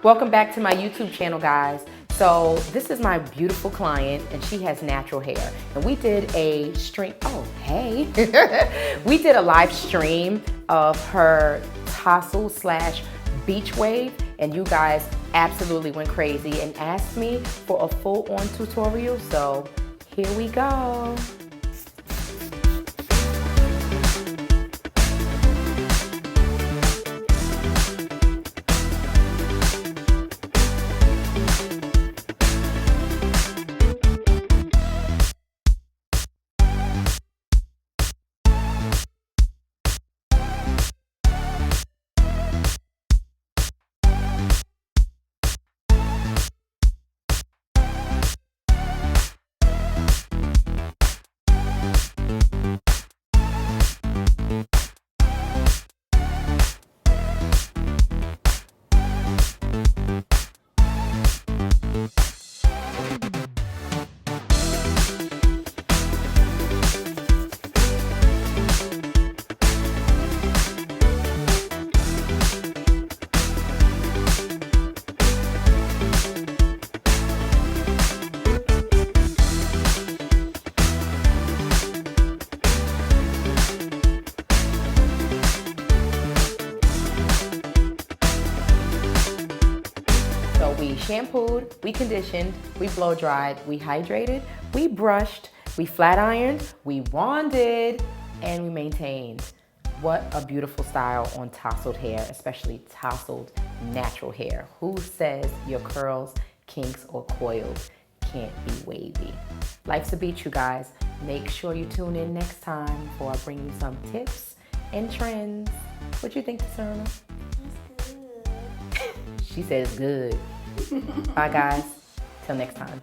Welcome back to my YouTube channel, guys. So this is my beautiful client and she has natural hair. And we did a stream, oh, hey. We did a live stream of her tassel slash beach wave and you guys absolutely went crazy and asked me for a full on tutorial. So here we go. So we shampooed, we conditioned, we blow dried, we hydrated, we brushed, we flat ironed, we wanded, and we maintained. What a beautiful style on tousled hair, especially tousled natural hair. Who says your curls, kinks, or coils can't be wavy? Life's a beach, you guys. Make sure you tune in next time before I bring you some tips and trends. What do you think, Tasana? She says good. Bye guys, till next time.